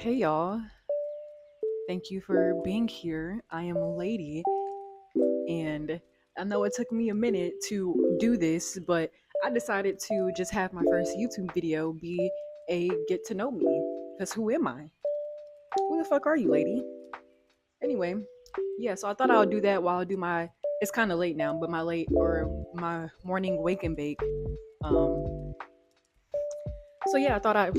Hey y'all, thank you for being here. I am Lady, and I know it took me a minute to do this, but I decided to just have my first YouTube video be a get to know me. Because who am I? Who the fuck are you, lady? Anyway, yeah, so I thought I would do that while I do my. It's kind of late now, but my late or my morning wake and bake. Um, so yeah, I thought I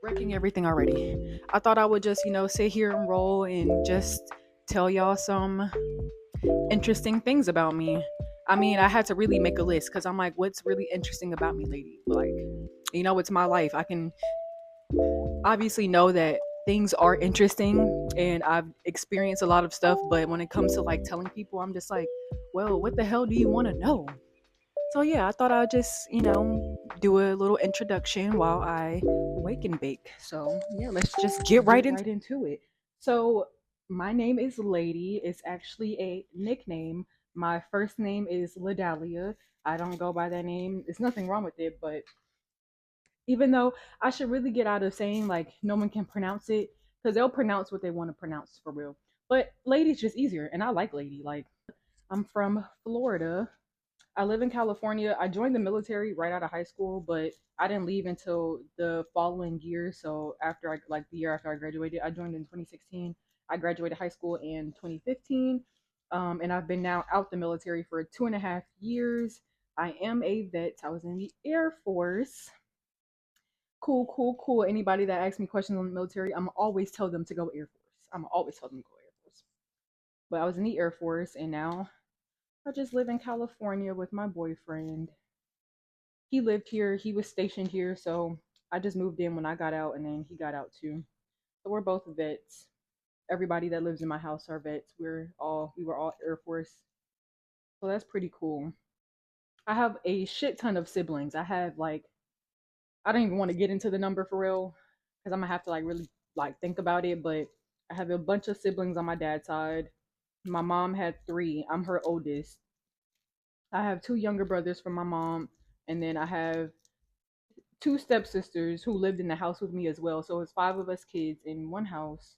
wrecking everything already. I thought I would just, sit here and roll and just tell y'all some interesting things about me. I mean, I had to really make a list because I'm like, what's really interesting about me, lady? Like, it's my life. I can obviously know that things are interesting and I've experienced a lot of stuff, but when it comes to like telling people, I'm just like, well, what the hell do you want to know? So yeah, I thought I'd just, do a little introduction while I wake and bake. So yeah, let's just get right into it. So my name is Lady. It's actually a nickname. My first name is Ladalia. I don't go by that name. There's nothing wrong with it, but even though I should really get out of saying like no one can pronounce it, because they'll pronounce what they want to pronounce for real. But Lady's just easier, and I like Lady. Like I'm from Florida. I live in California. I joined the military right out of high school, but I didn't leave until the following year. So after the year after I graduated, I joined in 2016. I graduated high school in 2015. And I've been now out the military for 2.5 years. I am a vet. I was in the Air Force. Cool, cool, cool. Anybody that asks me questions on the military, I'm always tell them to go Air Force. I'm always tell them to go Air Force. But I was in the Air Force, and now I just live in California with my boyfriend. He lived here, he was stationed here, so I just moved in when I got out and then he got out too. So we're both vets. Everybody that lives in my house are vets. We were all Air Force. So that's pretty cool. I have a shit ton of siblings. I have like I don't even want to get into the number for real because I'm gonna have to like really like think about it, but I have a bunch of siblings on my dad's side. My mom had three. I'm her oldest. I have two younger brothers from my mom, and then I have two stepsisters who lived in the house with me as well. So it's five of us kids in one house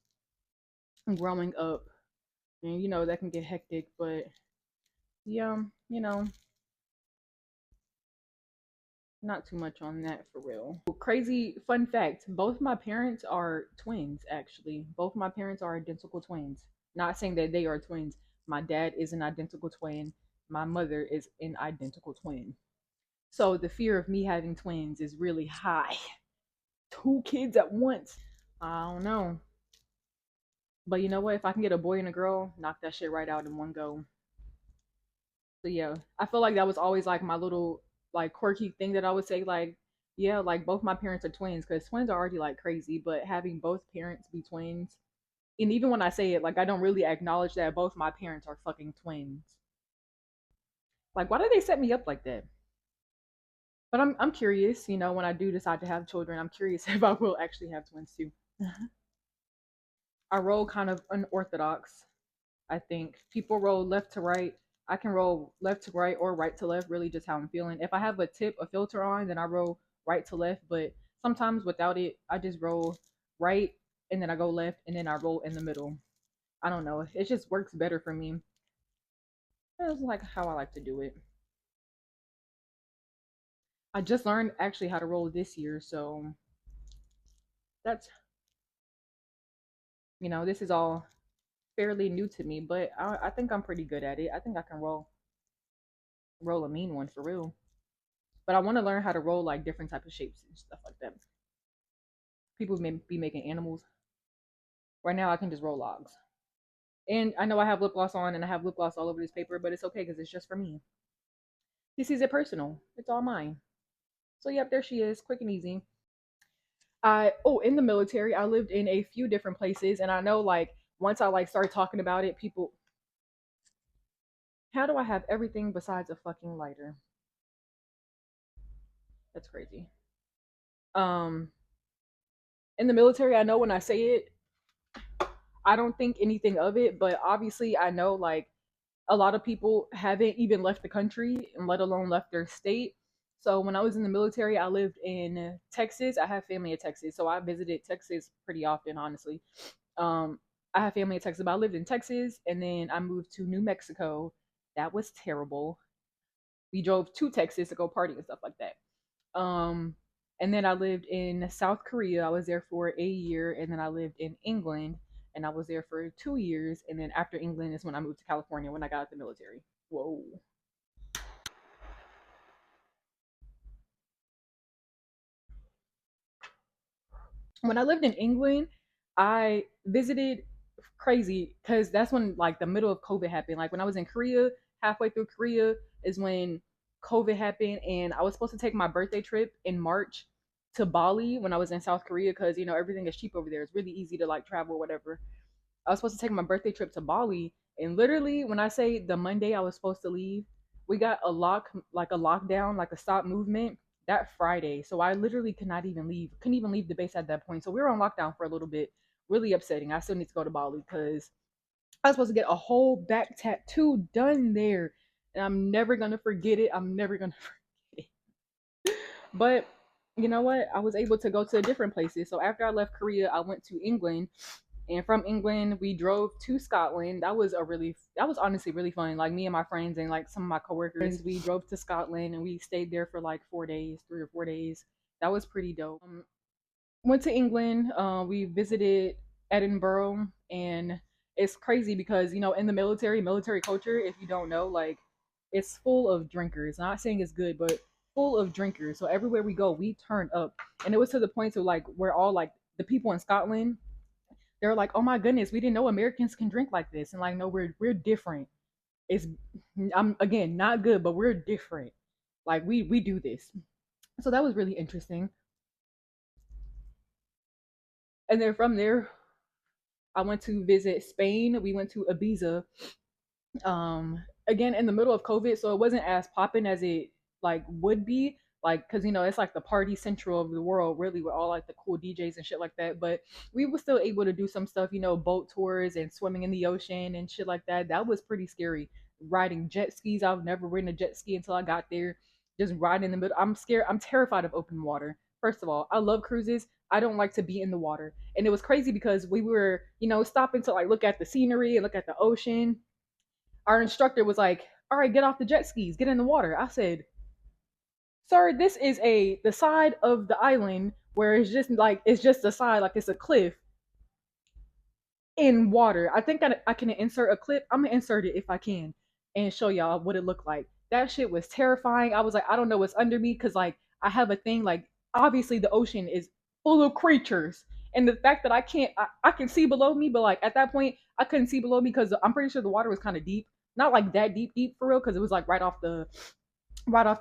growing up. And that can get hectic, but yeah, you know, not too much on that for real. Crazy fun fact, both my parents are twins actually. Both my parents are identical twins. Not saying that they are twins. My dad is an identical twin. My mother is an identical twin. So the fear of me having twins is really high. Two kids at once. I don't know. But you know what? If I can get a boy and a girl, knock that shit right out in one go. So yeah, I feel like that was always like my little like quirky thing that I would say like, yeah, like both my parents are twins because twins are already like crazy, but having both parents be twins, and even when I say it, like I don't really acknowledge that both my parents are fucking twins. Like, why did they set me up like that? But I'm curious, when I do decide to have children, I'm curious if I will actually have twins too. I roll kind of unorthodox. I think people roll left to right. I can roll left to right or right to left, really just how I'm feeling. If I have a filter on, then I roll right to left. But sometimes without it, I just roll right and then I go left and then I roll in the middle. I don't know. It just works better for me. That's like how I like to do it. I just learned actually how to roll this year, so that's this is all fairly new to me, but I think I'm pretty good at it. I think I can roll a mean one for real. But I want to learn how to roll like different type of shapes and stuff like that. People may be making animals. Right now, I can just roll logs. And I know I have lip gloss on, and I have lip gloss all over this paper, but it's okay because it's just for me. This is it personal. It's all mine. So yep, there she is, quick and easy. In the military, I lived in a few different places, and I know like once I like start talking about it, people, how do I have everything besides a fucking lighter? That's crazy. Um, in the military, I know when I say it, I don't think anything of it, but obviously I know like a lot of people haven't even left the country and let alone left their state. So when I was in the military, I lived in Texas. I have family in Texas, so I visited Texas pretty often, honestly. Um, I have family in Texas, but I lived in Texas, and then I moved to New Mexico. That was terrible. We drove to Texas to go party and stuff like that. Um, and then I lived in South Korea. I was there for a year, and then I lived in England, and I was there for 2 years. And then after England is when I moved to California when I got out the military. Whoa. When I lived in England, I visited crazy because that's when like the middle of COVID happened. Like when I was in Korea, halfway through Korea is when COVID happened, and I was supposed to take my birthday trip in March to Bali when I was in South Korea because everything is cheap over there. It's really easy to like travel or whatever. I was supposed to take my birthday trip to Bali, and literally, when I say the Monday I was supposed to leave, we got a lockdown, like a stop movement that Friday. So I literally could not even leave, couldn't even leave the base at that point. So we were on lockdown for a little bit. Really upsetting. I still need to go to Bali because I was supposed to get a whole back tattoo done there, and I'm never gonna forget it. I'm never gonna forget it. But you know what? I was able to go to different places. So after I left Korea, I went to England, and from England we drove to Scotland. That was honestly really fun. Like me and my friends and like some of my coworkers, we drove to Scotland and we stayed there for like 4 days, 3 or 4 days. That was pretty dope. Went to England. We visited Edinburgh, and it's crazy because in the military culture, if you don't know, like it's full of drinkers. Not saying it's good, but full of drinkers. So everywhere we go, we turn up, and it was to the point to like we're all like the people in Scotland. They're like, "Oh my goodness, we didn't know Americans can drink like this," and like, no, we're different. It's I'm again not good, but we're different. Like we do this. So that was really interesting. And then from there, I went to visit Spain. We went to Ibiza, again in the middle of COVID, so it wasn't as popping as it like would be, like because it's like the party central of the world, really, with all like the cool DJs and shit like that. But we were still able to do some stuff, boat tours and swimming in the ocean and shit like that. That was pretty scary. Riding jet skis, I've never ridden a jet ski until I got there. Just riding in the middle. I'm scared. I'm terrified of open water. First of all, I love cruises. I don't like to be in the water. And it was crazy because we were, stopping to like look at the scenery and look at the ocean. Our instructor was like, "All right, get off the jet skis, get in the water." I said, "Sir, this is the side of the island where it's just the side, like it's a cliff in water." I think I can insert a clip. I'm gonna insert it if I can and show y'all what it looked like. That shit was terrifying. I was like, I don't know what's under me because like I have a thing like obviously the ocean is full of creatures. And the fact that I can see below me, but like at that point I couldn't see below me because I'm pretty sure the water was kind of deep, not like that deep for real, because it was like right off the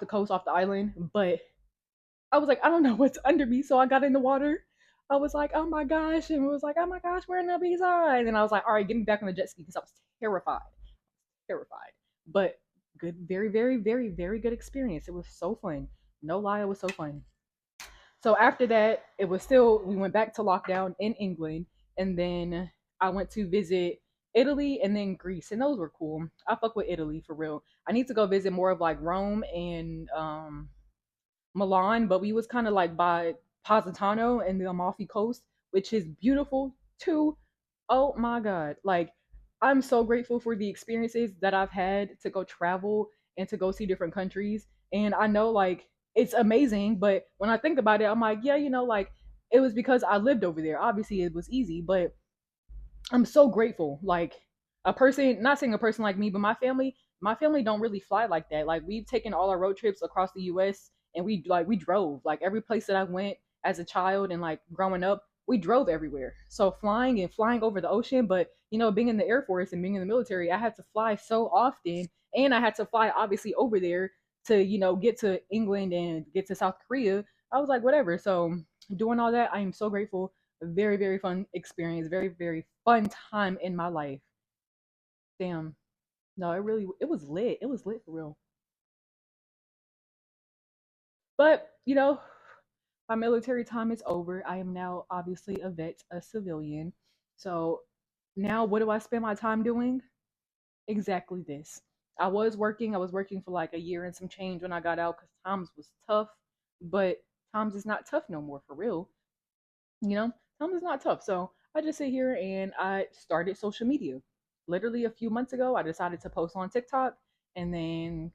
coast, off the island. But I was like, I don't know what's under me. So I got in the water. I was like, oh my gosh. And it was like, oh my gosh, we're in the Ibiza. And then I was like, all right, get me back on the jet ski because I was terrified. Terrified. But good, very, very, very, very good experience. It was so fun. No lie, it was so fun. So after that, we went back to lockdown in England. And then I went to visit Italy and then Greece. And those were cool. I fuck with Italy for real. I need to go visit more of like Rome and Milan, but we was kind of like by Positano and the Amalfi Coast, which is beautiful too. Oh my god. Like I'm so grateful for the experiences that I've had to go travel and to go see different countries. And I know like it's amazing, but when I think about it, I'm like, yeah, like it was because I lived over there. Obviously it was easy, but I'm so grateful. Like a person, not saying a person like me, but my family don't really fly like that. Like we've taken all our road trips across the US, and we drove. Like every place that I went as a child and like growing up, we drove everywhere. So flying over the ocean, but being in the Air Force and being in the military, I had to fly so often, and I had to fly obviously over there to, get to England and get to South Korea. I was like, whatever. So doing all that, I am so grateful. A very, very fun experience, very, very fun time in my life. Damn. No, it was lit. It was lit for real. But, my military time is over. I am now obviously a vet, a civilian. So now what do I spend my time doing? Exactly this. I was working for like a year and some change when I got out because times was tough, but times is not tough no more for real. You know, times is not tough. So I just sit here and I started social media. Literally a few months ago, I decided to post on TikTok, and then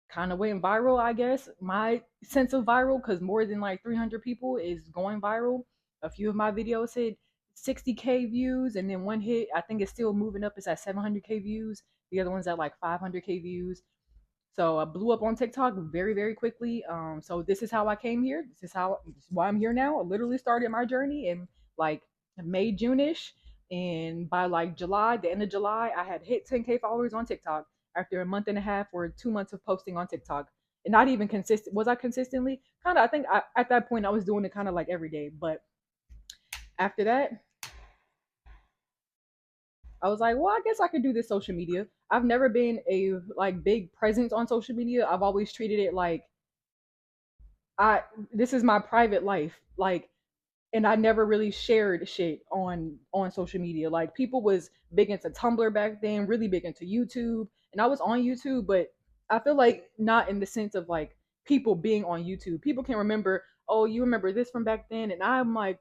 kind of went viral, I guess. My sense of viral, because more than like 300 people is going viral. A few of my videos hit 60K views, and then one hit, I think it's still moving up, it's at 700K views. The other one's at like 500K views. So I blew up on TikTok very, very quickly. So this is how I came here. This is why I'm here now. I literally started my journey in like May, June-ish. And by like July, the end of July, I had hit 10K followers on TikTok after a month and a half or 2 months of posting on TikTok. And not even consistent. Was I consistently? Kind of, I think at that point I was doing it kind of like every day. But after that, I was like, well, I guess I could do this social media. I've never been a like big presence on social media. I've always treated it like I this is my private life. Like, and I never really shared shit on social media. Like people was big into Tumblr back then, really big into YouTube, and I was on YouTube, but I feel like not in the sense of like people being on YouTube. People can remember, oh, you remember this from back then, and I'm like,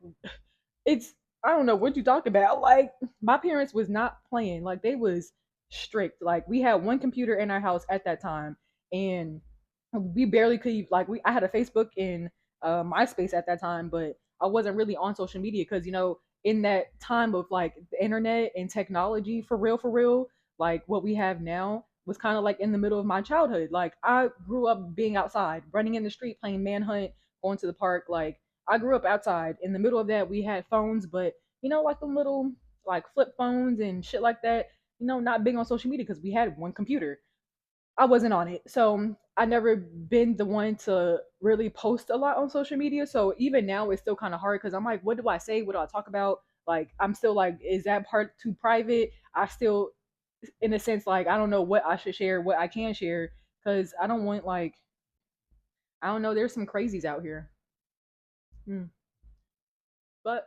it's I don't know what you talked about. Like my parents was not playing. Like they was strict. Like we had one computer in our house at that time, and we barely could like we. I had a Facebook and MySpace at that time, but I wasn't really on social media because in that time of like the internet and technology for real, like what we have now was kind of like in the middle of my childhood. Like I grew up being outside, running in the street, playing manhunt, going to the park. Like I grew up outside. In the middle of that, we had phones, but like the little like flip phones and shit like that. Not big on social media because we had one computer. I wasn't on it, so I never been the one to really post a lot on social media. So even now, it's still kind of hard because I'm like, what do I say? What do I talk about? Like, I'm still like, is that part too private? I still, in a sense, like I don't know what I should share, what I can share, because I don't want like I don't know. There's some crazies out here. Mm. But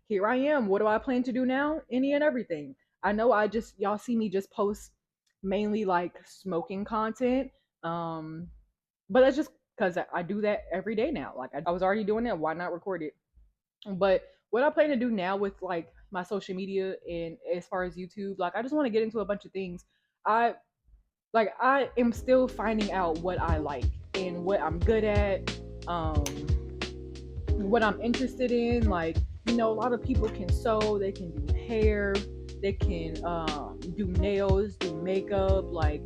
here I am. What do I plan to do now? Any and everything. I know y'all see me just post mainly like smoking content. Um, but that's just because I do that every day now. Like I was already doing it. Why not record it? But what I plan to do now with like my social media and as far as YouTube, like I just want to get into a bunch of things. I I am still finding out what I like and what I'm good at. Um, what I'm interested in. Like, a lot of people can sew, they can do hair, they can do nails, do makeup, like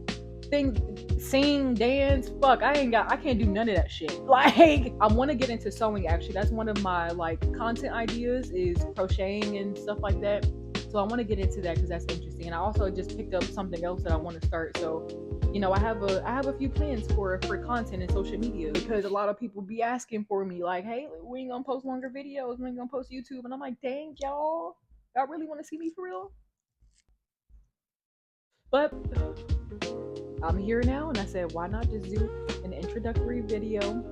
things, sing, dance. Fuck, I can't do none of that shit. Like, I want to get into sewing actually. That's one of my like content ideas is crocheting and stuff like that. So I want to get into that because that's interesting. And I also just picked up something else that I want to start. So I have a few plans for content and social media because a lot of people be asking for me like, hey, we ain't gonna post longer videos, we ain't gonna post YouTube, and I'm like, dang y'all really want to see me for real? But I'm here now, and I said, why not just do an introductory video?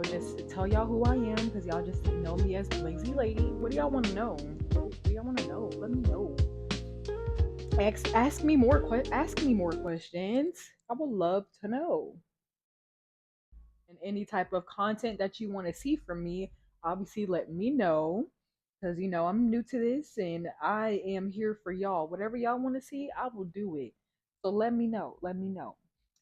Just tell y'all who I am because y'all just know me as Lazy Lady. What do y'all want to know? What do y'all want to know? Let me know. Ask me more questions. I would love to know. And any type of content that you want to see from me, obviously let me know because I'm new to this and I am here for y'all. Whatever y'all want to see, I will do it. So let me know. Let me know.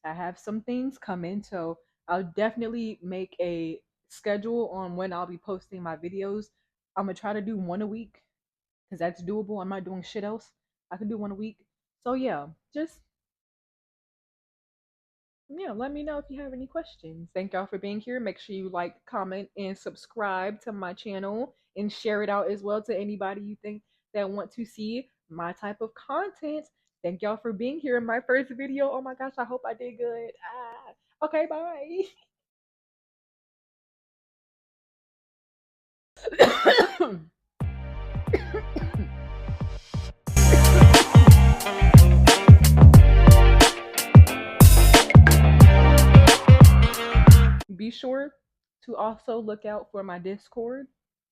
I have some things coming, so I'll definitely make a schedule on when I'll be posting my videos. I'm gonna try to do one a week because that's doable. I'm not doing shit else. I can do one a week. So yeah, just let me know if you have any questions. Thank y'all for being here. Make sure you like, comment, and subscribe to my channel and share it out as well to anybody you think that want to see my type of content. Thank y'all for being here in my first video. Oh my gosh, I hope I did good. Okay, bye. Be sure to also look out for my Discord.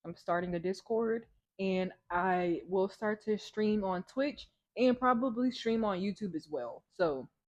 I'm starting a Discord and I will start to stream on Twitch and probably stream on YouTube as well. So